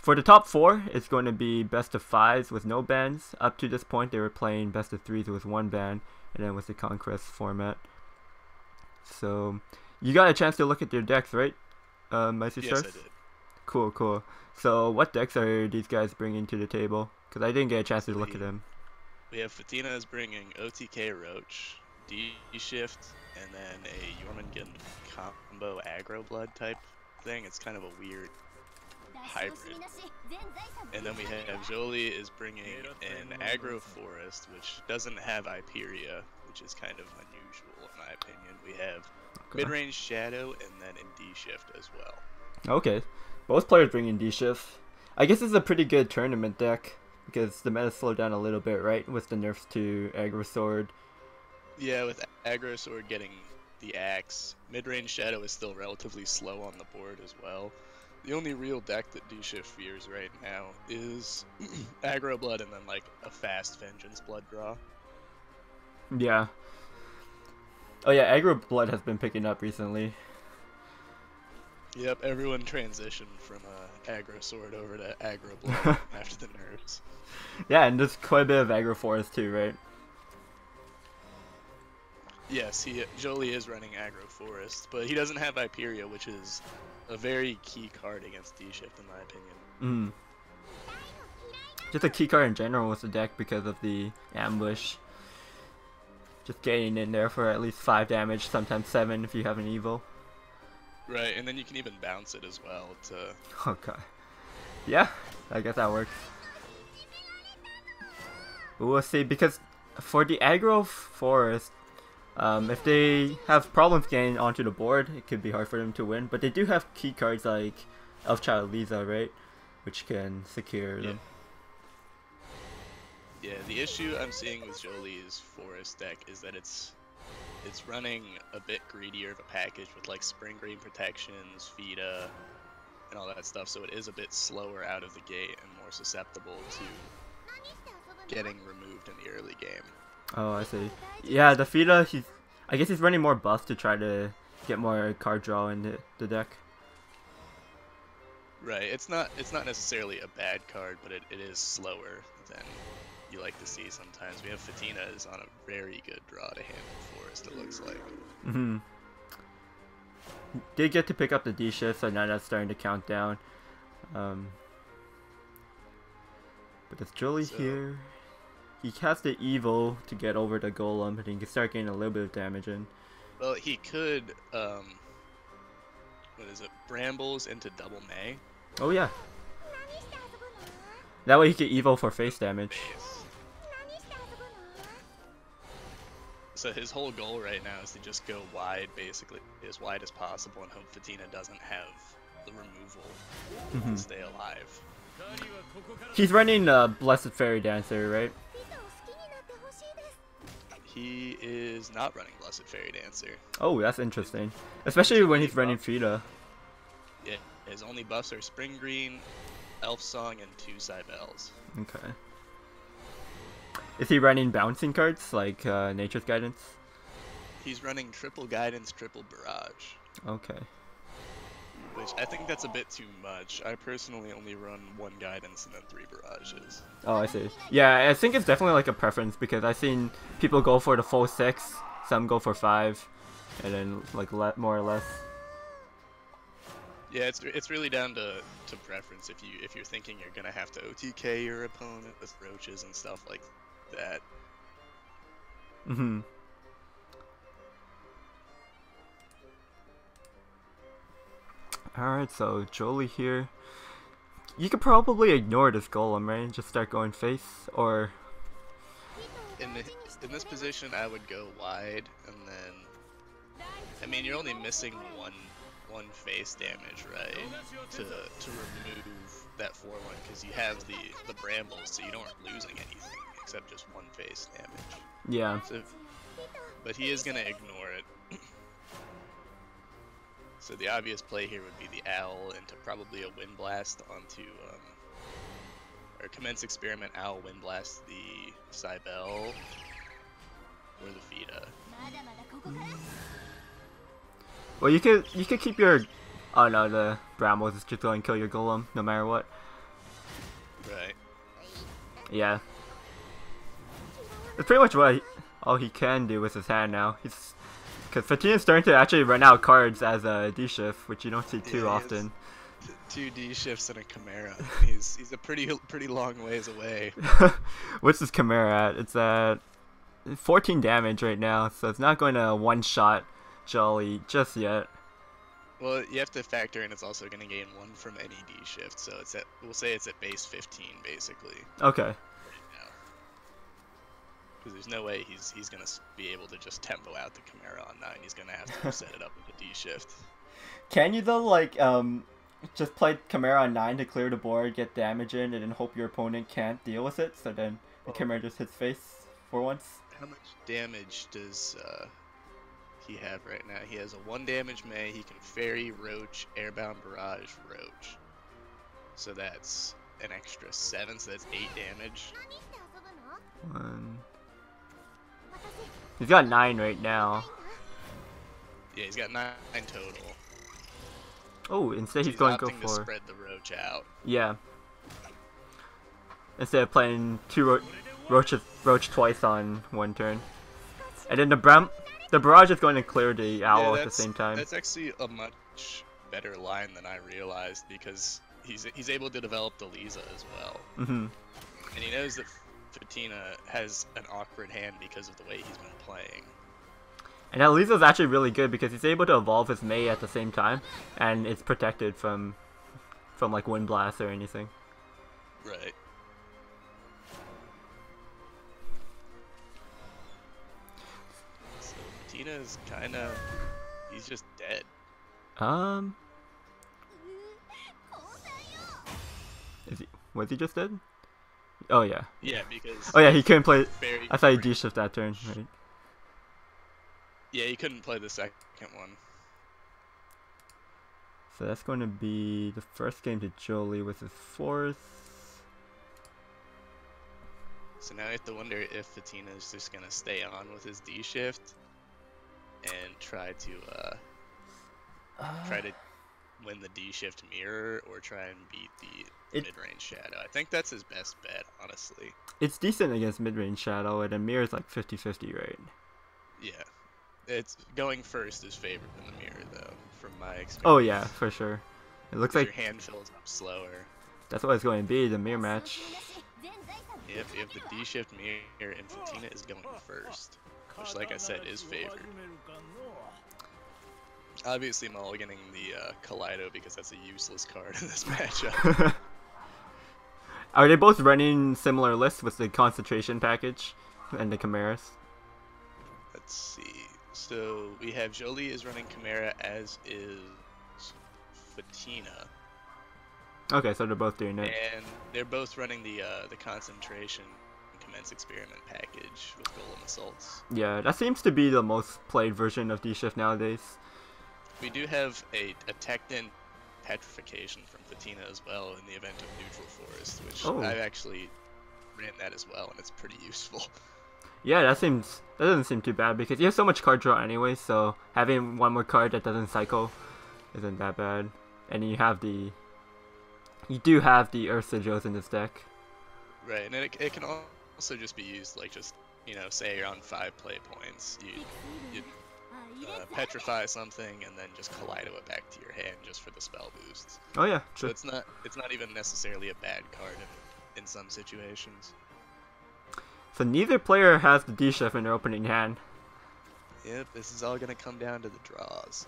For the top 4, it's going to be best of 5s with no bans. Up to this point, they were playing best of 3s with 1 ban, and then with the Conquest format. So, you got a chance to look at their decks, right, Meister Yes, Stars? I did. Cool, cool. So, what decks are these guys bringing to the table? Because I didn't get a chance to look at them. We have Fatina is bringing OTK Roach, D-Shift, and then a Jormungand combo aggro blood type thing. It's kind of a weird hybrid. And then we have Joly is bringing an aggro forest, which doesn't have Hyperia, which is kind of unusual in my opinion. We have mid-range Shadow and then in D-Shift as well. Okay. Both players bringing D-Shift. I guess it's a pretty good tournament deck, because the meta slowed down a little bit, right? With the nerfs to Aggro Sword. Yeah, with Aggro Sword getting the axe, mid-range Shadow is still relatively slow on the board as well. The only real deck that D-Shift fears right now is Aggro Blood and then like a fast Vengeance Blood draw. Yeah. Oh yeah, Aggro Blood has been picking up recently. Yep, everyone transitioned from Aggro Sword over to Aggro Blood after the nerfs. Yeah, and there's quite a bit of Aggro Forest too, right? Yes, Joly is running Aggro Forest, but he doesn't have Hyperia, which is a very key card against D-Shift in my opinion. Just a key card in general with the deck because of the ambush. Just getting in there for at least 5 damage, sometimes 7 if you have an evil. Right, and then you can even bounce it as well to... Okay. Yeah, I guess that works. But we'll see, because for the aggro forest, if they have problems getting onto the board, it could be hard for them to win. But they do have key cards like Elfchild Lisa, right? Which can secure them. Yeah, the issue I'm seeing with Joly's forest deck is that it's running a bit greedier of a package with like Spring Green protections, Fida, and all that stuff, so it is a bit slower out of the gate and more susceptible to getting removed in the early game. Oh, I see. Yeah, the Fida, I guess he's running more buff to try to get more card draw in the deck. Right, it's not necessarily a bad card, but it is slower than you like to see sometimes. We have Fatina is on a very good draw to handle Forest, it looks like. Did get to pick up the D-Shift, so now that's starting to count down. But it's Joly here. He has the evil to get over the golem, and he can start getting a little bit of damage in. Well, he could, what is it, Brambles into double May. Oh yeah. That way he can evil for face damage. So his whole goal right now is to just go wide, basically, as wide as possible, and hope Fatina doesn't have the removal to stay alive. He's running Blessed Fairy Dancer, right? He is not running Blessed Fairy Dancer. Oh, that's interesting. Especially when he's running Fida. Yeah, his only buffs are Spring Green, Elf Song, and 2 Cybels. Okay. Is he running bouncing cards, like Nature's Guidance? He's running triple Guidance, triple Barrage. Okay. Which, I think that's a bit too much. I personally only run 1 Guidance and then 3 Barrages. Oh, I see. Yeah, I think it's definitely like a preference, because I've seen people go for the full 6, some go for 5, and then like more or less. Yeah, it's really down to preference. If you're thinking you're gonna have to OTK your opponent with roaches and stuff like that. Alright, so Joly here. You could probably ignore this golem, right? Just start going face, or... In this position, I would go wide, and then... I mean, you're only missing one face damage, right? To remove that 4-1, because you have the brambles, so you aren't losing anything, except just 1 face damage. Yeah. So, but he is going to ignore it. So the obvious play here would be the Owl into probably a Wind Blast onto, or Commence Experiment, Owl, Wind Blast, the Cybel, or the Fida. Well, you could keep your... Oh no, the Brambles is just going to kill your golem, no matter what. Yeah. It's pretty much what all he can do with his hand now. Because Fatina's starting to actually run out cards as a D shift, which you don't see too often. Two D shifts and a Chimera. He's a pretty long ways away. What's his Chimera at? It's at 14 damage right now, so it's not going to one-shot Joly just yet. Well, you have to factor in it's also going to gain 1 from any D shift, so we'll say it's at base 15 basically. Okay. Because there's no way he's going to be able to just tempo out the Chimera on 9. He's going to have to set it up with a D shift. Can you though, like, just play Chimera on 9 to clear the board, get damage in, and then hope your opponent can't deal with it, so then the Chimera just hits face for once? How much damage does he have right now? He has a 1 damage May, he can Fairy, Roach, Airbound Barrage, Roach. So that's an extra 7, so that's 8 damage. 1. He's got 9 right now. Yeah, he's got 9 total. Oh, instead he's going to go opting for... to spread the Roach out. Yeah. Instead of playing 2 Roach twice on 1 turn. And then the Barrage is going to clear the Owl at the same time. That's actually a much better line than I realized, because he's able to develop the Lisa as well. And he knows that Fatina has an awkward hand because of the way he's been playing. And that Lisa's actually really good because he's able to evolve his Mei at the same time, and it's protected from like Wind Blast or anything. Right. So Fatina's he's just dead. Was he just dead? Oh yeah. Yeah, because... Oh yeah, he couldn't play... I thought he D-shift that turn, right? Yeah, he couldn't play the second one. So that's going to be the first game to Joly with his 4th. So now I have to wonder if Fatina is just going to stay on with his D-shift and try to win the D-shift mirror, or try and beat the mid-range Shadow. I think that's his best bet, honestly. It's decent against mid-range Shadow, and a mirror is like 50-50, right? Yeah. It's going first is favored in the mirror, though, from my experience. Oh yeah, for sure. It looks like your hand fills up slower. That's what it's going to be, the mirror match. Yep, you have the D-shift mirror, and Fatina is going first, which, like I said, is favored. Obviously, mulliganing the Kaleido because that's a useless card in this matchup. Are they both running similar lists with the concentration package and the Chimeras? Let's see. So we have Joly is running Chimera, as is Fatina. Okay, so they're both doing it. And they're both running the concentration commence experiment package with Golem Assaults. Yeah, that seems to be the most played version of D-shift nowadays. We do have a Tecton petrification from Fatina as well in the event of Neutral Forest, which I've actually ran that as well, and it's pretty useful. Yeah, that doesn't seem too bad because you have so much card draw anyway, so having one more card that doesn't cycle isn't that bad. And you do have the Earth Sigils in this deck. Right, and it can also just be used like say you're on 5 play points, you petrify something and then just Kaleido it back to your hand just for the spell boosts. Oh yeah, true. So it's not even necessarily a bad card in some situations. So neither player has the D-shift in their opening hand. Yep, this is all gonna come down to the draws.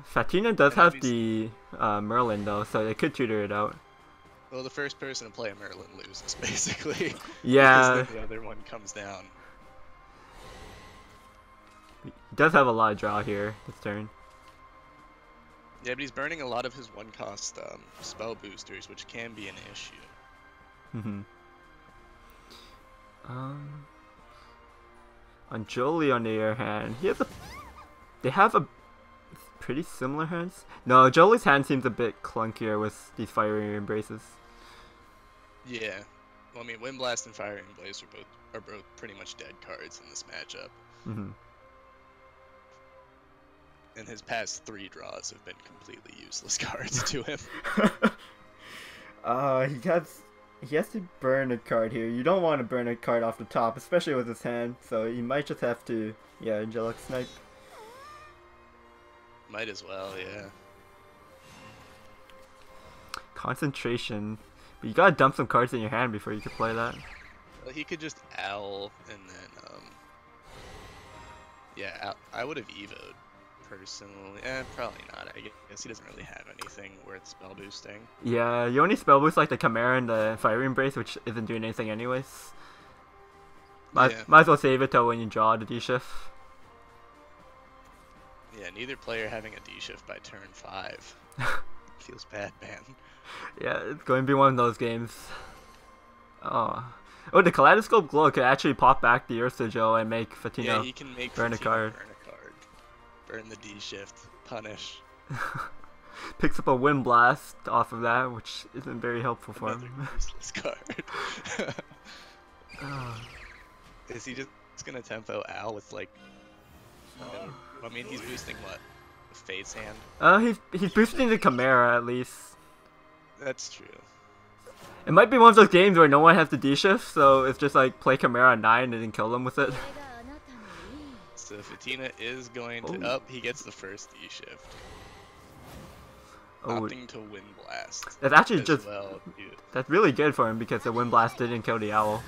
Fatina does have the Merlin though, so they could tutor it out. Well, the first person to play a Merlin loses, basically. Yeah. Because then the other one comes down. He does have a lot of draw here this turn. Yeah, but he's burning a lot of his 1-cost spell boosters, which can be an issue. On Joly, on the other hand, they have a pretty similar hands. No, Joly's hand seems a bit clunkier with these Fiery Embraces. Yeah, well, I mean, Wind Blast and Fiery Embrace are both pretty much dead cards in this matchup. And his past 3 draws have been completely useless cards to him. he has to burn a card here. You don't want to burn a card off the top, especially with his hand. So you might just have to, yeah, Angelic Snipe. Might as well, yeah. Concentration. But you gotta dump some cards in your hand before you can play that. Well, he could just owl and then, yeah, I would have evoed personally. Probably not. I guess he doesn't really have anything worth spell boosting. Yeah, you only spell boost like the Chimera and the Fire Embrace, which isn't doing anything anyways. Might as well save it till when you draw the D-Shift. Yeah, neither player having a D-Shift by turn 5. Feels bad, man. Yeah, it's going to be one of those games. Oh, the Kaleidoscope Glow could actually pop back the Earth Sigil and make Fatina yeah, he can make burn a card. Burn the D-Shift. Punish. Picks up a Wind Blast off of that, which isn't very helpful for him. Useless card. Is he just gonna tempo Al with like... I mean, he's boosting what? Fate's Hand? He's boosting the Chimera at least. That's true. It might be one of those games where no one has the D-Shift, so it's just like play Chimera on 9 and then kill them with it. So Fatina is going to he gets the first D-Shift. Opting to Wind Blast. That's actually that's really good for him because the Wind Blast didn't kill the Owl.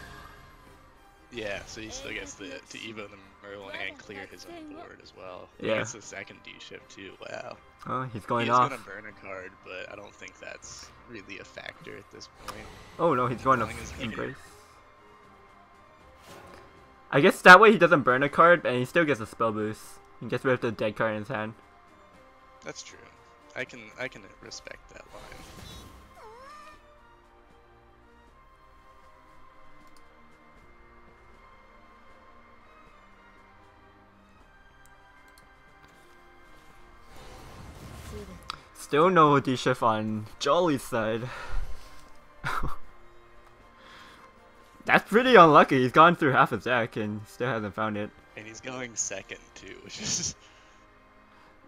Yeah, so he still gets to Evo the Merlin and clear his own board as well. Yeah. He gets the second D-Shift too, wow. Oh, he's going off. He's gonna burn a card, but I don't think that's really a factor at this point. Oh no, he's going to Embrace. I guess that way he doesn't burn a card and he still gets a spell boost. He gets rid of the dead card in his hand. That's true. I can respect that line. Still no D-Shift on Joly's side. That's pretty unlucky. He's gone through half his deck and still hasn't found it. And he's going second too, which is...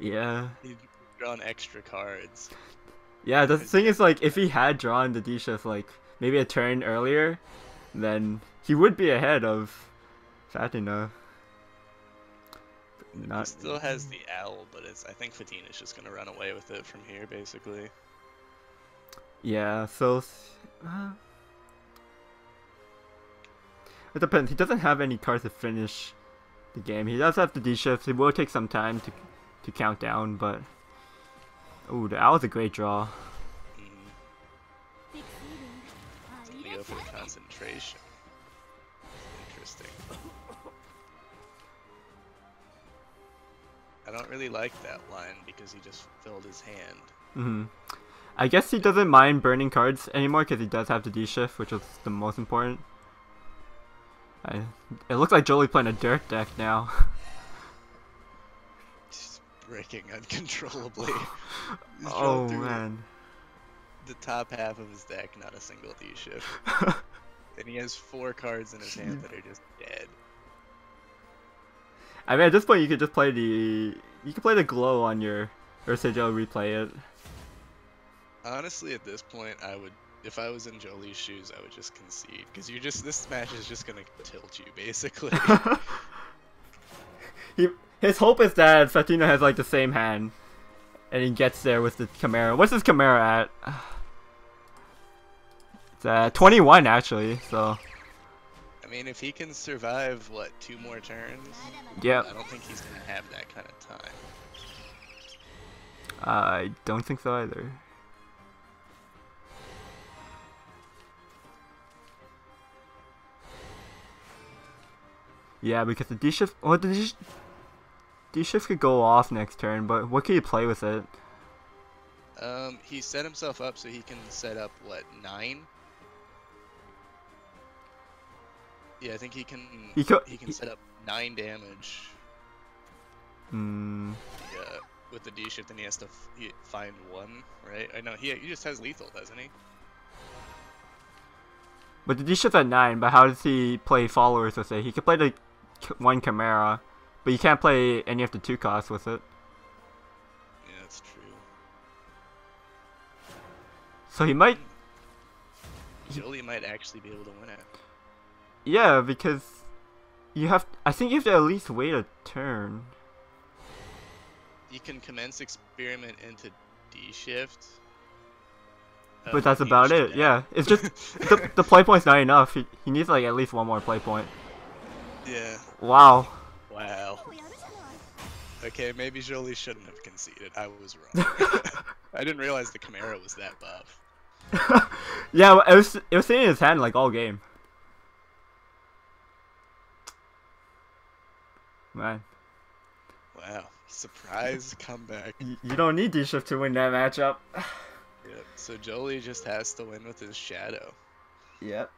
Yeah. He's drawn extra cards. Yeah, the thing is, like, if he had drawn the D-Shift, like, maybe a turn earlier, then he would be ahead of Fatina. He still has the Owl, but I think Fatina's just gonna run away with it from here, basically. Yeah, so... it depends. He doesn't have any cards to finish the game. He does have the D-Shift. It will take some time to count down, but... Ooh, the Owl's a great draw. Let me go for the concentration. Interesting. I don't really like that line because he just filled his hand. I guess he doesn't mind burning cards anymore because he does have the D-Shift, which is the most important. It looks like Joly playing a dirt deck now. Just breaking uncontrollably. Oh man. The top half of his deck, not a single D-Shift. And he has 4 cards in his hand that are just dead. I mean, at this point, you could just play the glow on your Sigil, replay it. Honestly, at this point, I would, if I was in Joly's shoes, I would just concede because this match is just gonna tilt you, basically. His hope is that Fatina has like the same hand, and he gets there with the Chimera. What's his Chimera at? It's at 21 actually. So. I mean, if he can survive, what, 2 more turns? Yeah. I don't think he's going to have that kind of time. I don't think so either. Yeah, because the D-Shift... Oh, the D-Shift could go off next turn, but what can you play with it? He set himself up so he can set up, what, 9? Yeah, I think he can set up 9 damage. Yeah, with the D-Shift, and he has to find 1, right? I know, he just has lethal, doesn't he? But the D-Shift at 9, but how does he play followers with it? He could play the 1 Chimera, but you can't play any of the 2 costs with it. Yeah, that's true. So he might Joly might actually be able to win it. Yeah, because you have. I think you have to at least wait a turn. You can commence experiment into D shift. But that's about it. Yeah, it's just the play point's not enough. He needs like at least one more play point. Yeah. Wow. Wow. Okay, maybe Joly shouldn't have conceded. I was wrong. I didn't realize the Chimera was that buff. Yeah, it was sitting in his hand like all game. Man. Wow. Surprise comeback. You don't need D-Shift to win that matchup. Yep. So Joly just has to win with his Shadow. Yep.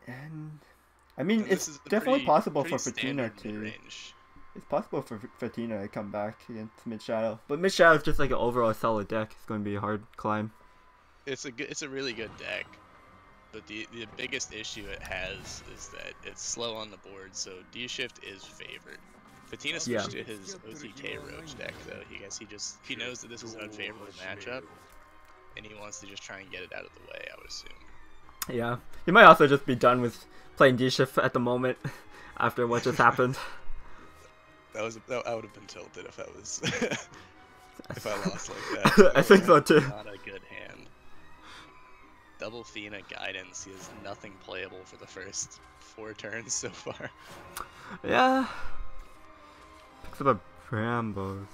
And I mean, it's definitely possible for Fatina to. Range. It's possible for Fatina to come back against Mid Shadow, but Mid Shadow is just like an overall solid deck. It's going to be a hard climb. It's a really good deck, but the biggest issue it has is that it's slow on the board. So D shift is favored. Fatina switched to his OTK Roach deck though. He knows that this is an unfavorable matchup, and he wants to just try and get it out of the way. I would assume. Yeah, he might also just be done with playing D shift at the moment after what just happened. I would have been tilted if I was if I lost like that. I think so too. Not a good hand. Double Fina guidance. He has nothing playable for the first 4 turns so far. Yeah. Picks up a Brambles.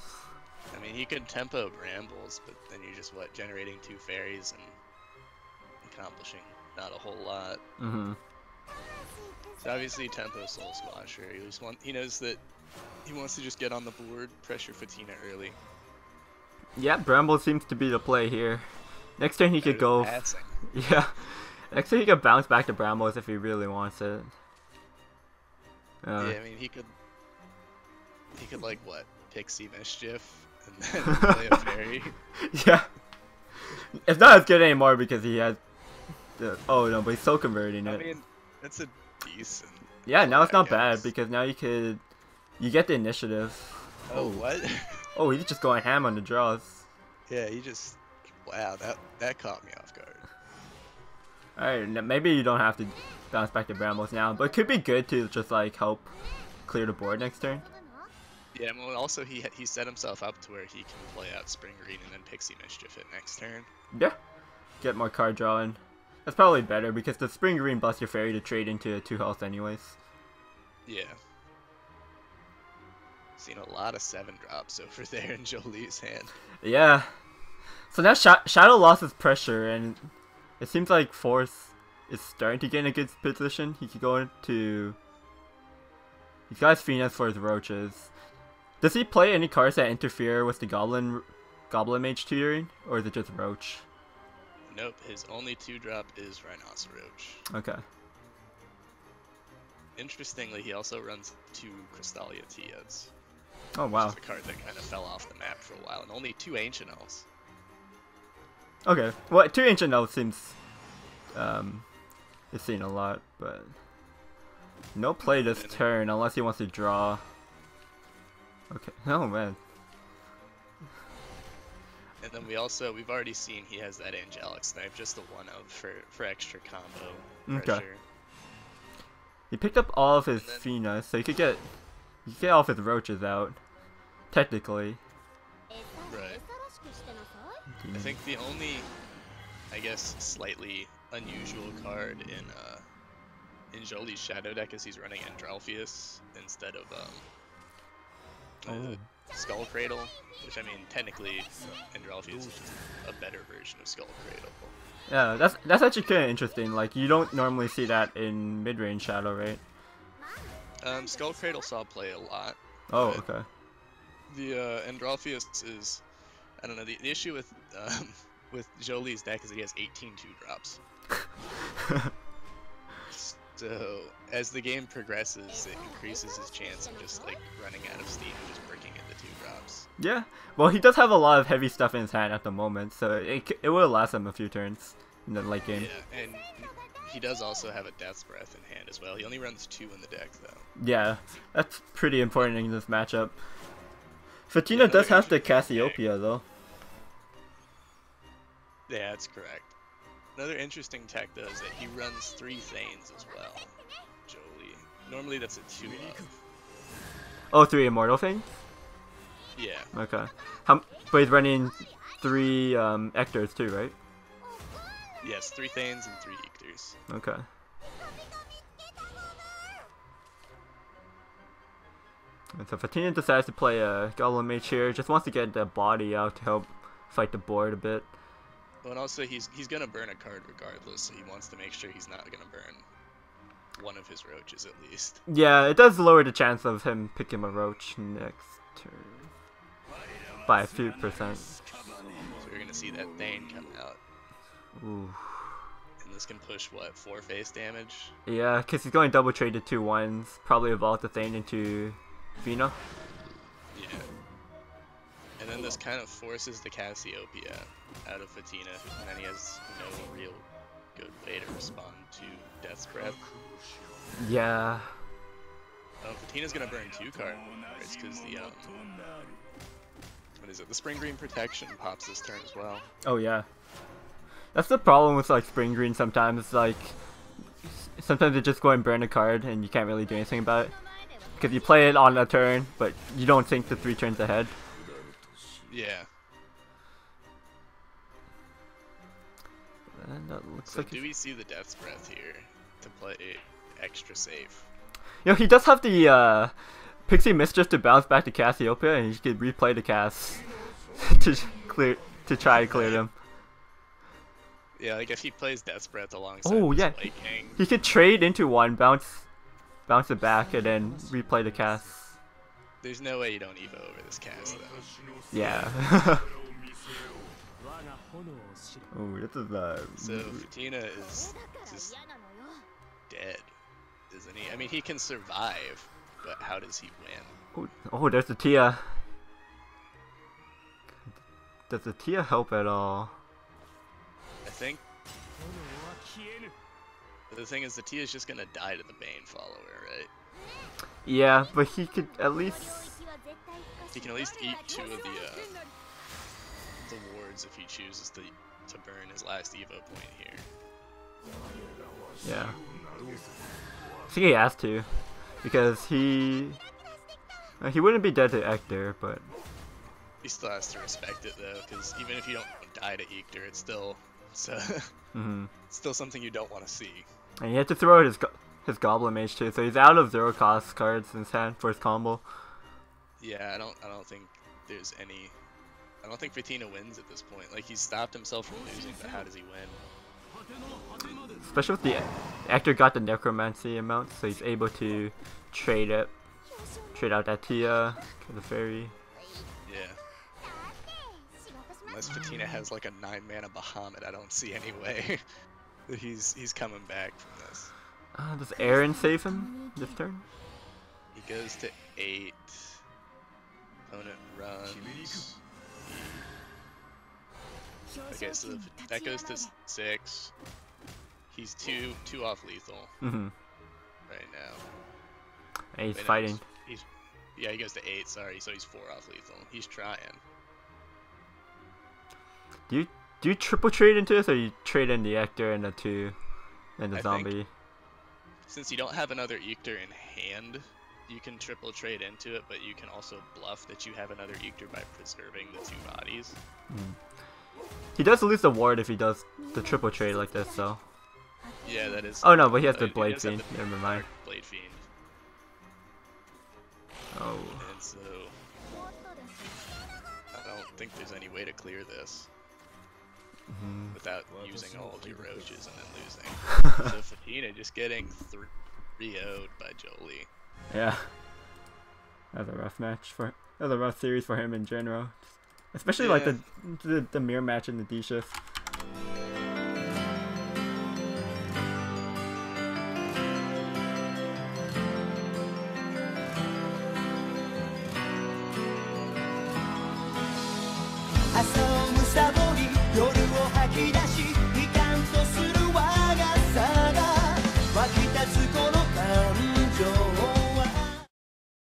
I mean, he could tempo Brambles, but then you're just generating 2 fairies and accomplishing not a whole lot. So obviously tempo Soul Squasher. He knows that he wants to just get on the board, pressure Fatina early. Yeah, Bramble seems to be the play here. Next turn he could go. Passing. Yeah. Next turn he could bounce back to Brambles if he really wants it. Yeah, I mean he could like what? Pixie Mischief and then play a fairy. Yeah. It's not as good anymore because he has oh no, but he's still converting it. I mean, that's a decent. Yeah, now it's not bad because now you get the initiative. Oh, what? Oh, he's just going ham on the draws. Yeah, wow, that caught me off guard. Alright, maybe you don't have to bounce back to Brambles now, but it could be good to just like help clear the board next turn. Yeah, well, also he set himself up to where he can play out Spring Green and then Pixie Mischief it next turn. Yeah, get more card drawing. That's probably better because the Spring Green busts your fairy to trade into 2 health anyways. Yeah. Seen a lot of 7 drops over there in Joly's hand. Yeah. So now Shadow lost his pressure, and it seems like Force is starting to get in a good position. He could go into. He's got his Phoenix for his Roaches. Does he play any cards that interfere with the Goblin Mage tutoring, or is it just Roach? Nope, his only 2-drop is Rhinoceroach. Okay. Interestingly, he also runs 2 Crystallia Tias. Oh wow. Which is a card that kind of fell off the map for a while, and only 2 Ancient Elves. Okay, well, 2 Ancient Elves seems is seen a lot, but no play this turn unless he wants to draw. Okay, oh man. And then we've already seen he has that Angelic Snipe, just the 1-of for extra combo pressure. Okay. He picked up all of his Fina, so he could get all of his Roaches out, technically. Right. I think the only, I guess, slightly unusual card in Joly's Shadow deck is he's running Andralpheus instead of Skull Cradle, which I mean technically Andralpheus is just a better version of Skull Cradle. Yeah, that's actually kind of interesting. Like you don't normally see that in mid-range Shadow, right? Skull Cradle saw play a lot. Oh, okay. The Andralpheus is, I don't know. The issue with Joly's deck is that he has 18 2-drops. So as the game progresses, it increases his chance of just like running out of steam and just breaking into 2-drops. Yeah, well he does have a lot of heavy stuff in his hand at the moment, so it will last him a few turns in the late game. Yeah, and he does also have a Death's Breath in hand as well. He only runs 2 in the deck though. Yeah, that's pretty important in this matchup. Fatina does have the Cassiopeia though. Yeah, that's correct. Another interesting tech though is that he runs 3 Thanes as well. Joly. Normally that's a 2 of. Oh, 3 immortal things? Yeah. Okay. But he's running 3 Ectors too, right? Yes, 3 Thanes and 3 Ectors. Okay. And so Fatina decides to play a Goblin Mage here, just wants to get the body out to help fight the board a bit. Well, and also he's gonna burn a card regardless, so he wants to make sure he's not gonna burn one of his roaches at least. Yeah, it does lower the chance of him picking a roach next turn by a few percent. So we're gonna see that Thane come out. Ooh. And this can push what, 4 face damage? Yeah, because he's going double trade to 2 1s, probably evolve the Thane into Vina. Yeah. And then this kind of forces the Cassiopeia out of Fatina, and then he has no real good way to respond to Death's Breath. Yeah. Fatina's gonna burn 2 cards because the what is it? The Spring Green Protection pops this turn as well. Oh yeah. That's the problem with like Spring Green sometimes. Like sometimes they just go and burn a card and you can't really do anything about it. Because you play it on a turn, but you don't think the 3 turns ahead. Yeah. And that looks So like do we see the Death's Breath here to play extra safe? You know, he does have the Pixie Mistress to bounce back to Cassiopeia, and he could replay the cast to try to clear them. Yeah, like if he plays Death's Breath alongside Oh yeah, White King. he could trade into 1, bounce it back, and then replay the cast. There's no way you don't Evo over this cast though. Yeah. Oh, this is So Fatina is just dead, isn't he? I mean, he can survive, but how does he win? Oh, there's the Tia. Does the Tia help at all? I think the thing is the Tia is just gonna die to the Bane follower, right? Yeah, but he could at least... He can at least eat 2 of the wards if he chooses to burn his last Evo point here. Yeah. I think he has to, because he wouldn't be dead to Ector, but He still has to respect it though, because even if you don't die to Ector, it's still still something you don't want to see. And he had to throw out his Goblin Mage too, so he's out of 0 cost cards in his hand for his combo. Yeah, I don't think there's any. I don't think Fatina wins at this point. Like, he's stopped himself from losing, but how does he win? Especially with the Ector got the Necromancy amount, so he's able to trade out that Tia for the fairy. Yeah. Unless Fatina has like a 9-mana Bahamut, I don't see any way that he's coming back from this. Does Aaron save him this turn? He goes to 8. Opponent runs. Okay, so that goes to 6. He's two off lethal right now. And he's fighting. Yeah, he goes to 8. Sorry, so he's 4 off lethal. He's trying. Do you triple trade into this, or you trade in the Ector and the 2 and the zombie? Since you don't have another Ector in hand, you can triple trade into it, but you can also bluff that you have another Ector by preserving the 2 bodies. He does lose the ward if he does the triple trade like this, so. Yeah, that is. Oh no, but he has the Blade Fiend. Never mind. Blade Fiend. Oh. And so I don't think there's any way to clear this without using all of your roaches and then losing. So Fatina just getting 3-0'd by Joly. Yeah. That was a rough match that was a rough series for him in general. Especially like the mirror match in the D shift. I saw